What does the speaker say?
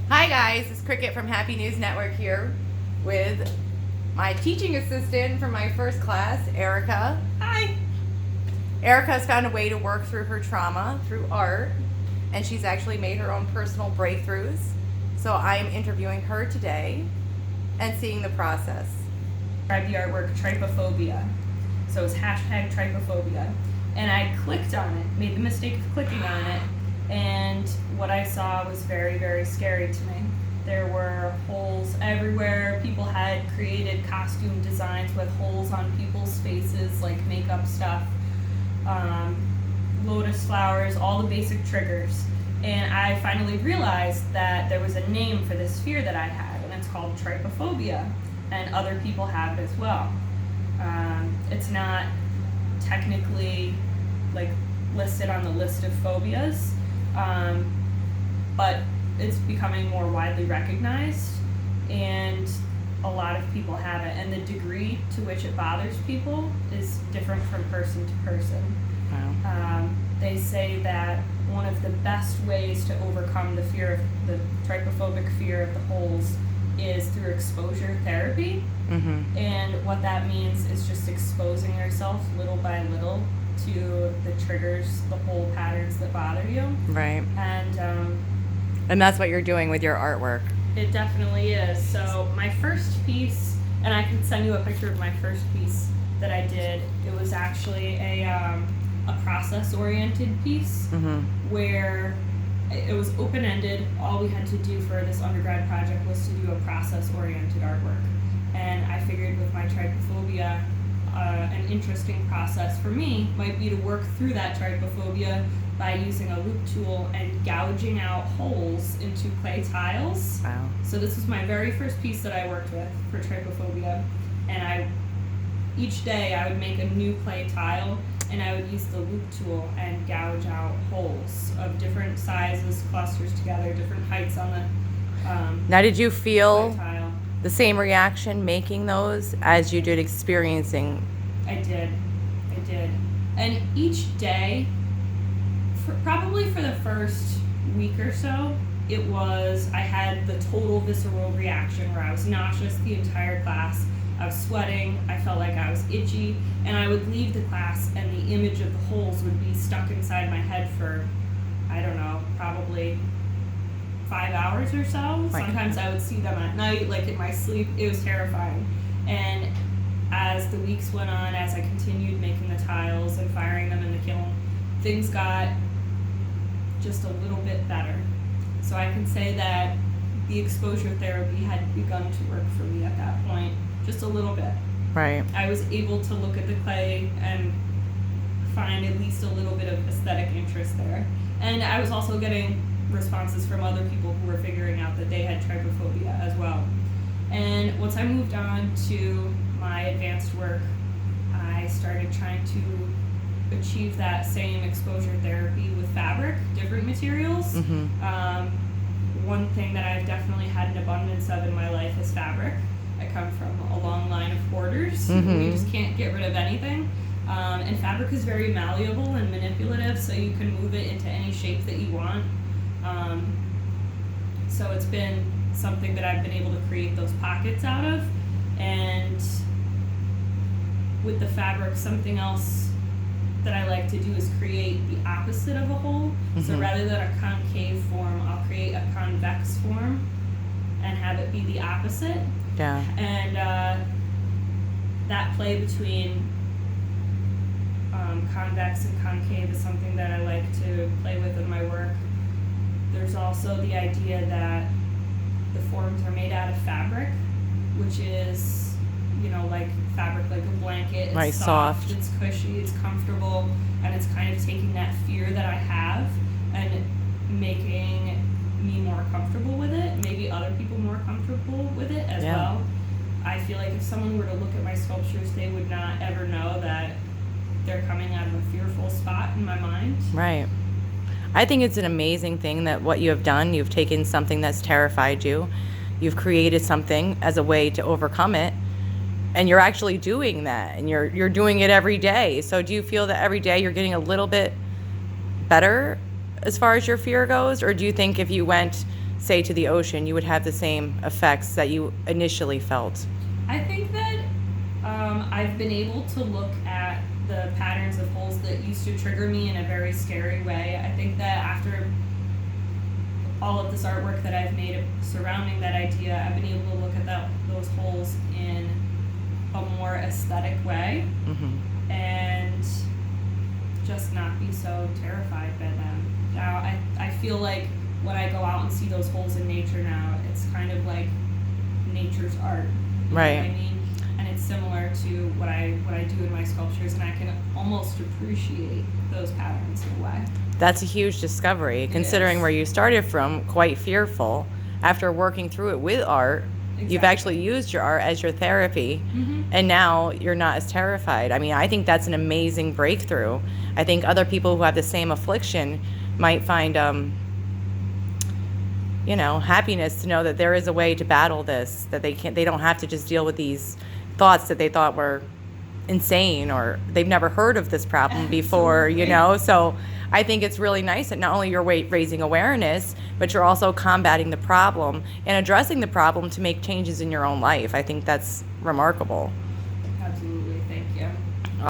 Hi guys, it's Cricket from Happy News Network here with my teaching assistant from my first class, Erica. Hi. Erica has found a way to work through her trauma through art, and she's actually made her own personal breakthroughs. So I'm interviewing her today and seeing the process. Tried the artwork Trypophobia. So it's hashtag Trypophobia. And I clicked on it, made the mistake of clicking on it, and what I saw was very, very scary to me. There were holes everywhere. People had created costume designs with holes on people's faces, like makeup stuff, lotus flowers, all the basic triggers. And I finally realized that there was a name for this fear that I had, and it's called trypophobia, and other people have it as well. It's not technically like listed on the list of phobias, but it's becoming more widely recognized, and a lot of people have it, and the degree to which it bothers people is different from person to person. Wow. They say that one of the best ways to overcome the fear of the trypophobic fear of the holes is through exposure therapy. Mm-hmm. And what that means is just exposing yourself little by little to the triggers, the hole patterns that bother you. Right. And that's what you're doing with your artwork. it definitely is. So my first piece, and I can send you a picture of my first piece that I did. It was actually a process-oriented piece, Mm-hmm. where it was open-ended. All we had to do for this undergrad project was to do a process-oriented artwork. And I figured with my trypophobia, an interesting process for me might be to work through that trypophobia by using a loop tool and gouging out holes into clay tiles. Wow. So this was my very first piece that I worked with for trypophobia, and each day I would make a new clay tile, and I would use the loop tool and gouge out holes of different sizes, clusters together, different heights on the Now, did you clay feel tile. the same reaction making those as you did experiencing? I did. And each day, probably for the first week or so, I had the total visceral reaction where I was nauseous the entire class. I was sweating, I felt like I was itchy, and I would leave the class and the image of the holes would be stuck inside my head for, I don't know, probably 5 hours or so. Right. Sometimes I would see them at night, like in my sleep. It was terrifying. And as the weeks went on, as I continued making the tiles and firing them in the kiln, things got just a little bit better. So I can say that the exposure therapy had begun to work for me at that point, just a little bit. Right. I was able to look at the clay and find at least a little bit of aesthetic interest there. And I was also getting responses from other people who were figuring out that they had trypophobia as well. And once I moved on to my advanced work, I started trying to achieve that same exposure therapy with fabric, different materials. Mm-hmm. One thing that I've definitely had an abundance of in my life is fabric. I come from a long line of hoarders. Mm-hmm. We just can't get rid of anything. And fabric is very malleable and manipulative, so you can move it into any shape that you want. So it's been something that I've been able to create those pockets out of. And with the fabric, something else that I like to do is create the opposite of a hole. Mm-hmm. So rather than a concave form, I'll create a convex form and have it be the opposite. Yeah. And that play between convex and concave is something that I like to play with in my work. There's also the idea that the forms are made out of fabric, which is, like fabric like a blanket. It's Right, soft. It's cushy, it's comfortable, and it's kind of taking that fear that I have and making me more comfortable with it, maybe other people more comfortable with it as well. I feel like if someone were to look at my sculptures, they would not ever know that they're coming out of a fearful spot in my mind. Right. I think it's an amazing thing that what you have done, you've taken something that's terrified you, you've created something as a way to overcome it, and you're actually doing that, and you're doing it every day. So do you feel that every day you're getting a little bit better as far as your fear goes? Or do you think if you went say, to the ocean, you would have the same effects that you initially felt? I think that I've been able to look at the patterns of holes that used to trigger me in a very scary way. I think that after all of this artwork that I've made surrounding that idea, I've been able to look at those holes in a more aesthetic way, and just not be so terrified by them. Now, I feel like when I go out and see those holes in nature now, it's kind of like nature's art. You know what I mean? And it's similar to what I do in my sculptures, and I can almost appreciate those patterns in a way. That's a huge discovery, considering where you started from, quite fearful. After working through it with art, you've actually used your art as your therapy, and now you're not as terrified. I mean, I think that's an amazing breakthrough. I think other people who have the same affliction might find, happiness to know that there is a way to battle this, that they don't have to just deal with these thoughts that they thought were insane, or they've never heard of this problem before, So I think it's really nice that not only you're raising awareness, but you're also combating the problem and addressing the problem to make changes in your own life. I think that's remarkable. Absolutely.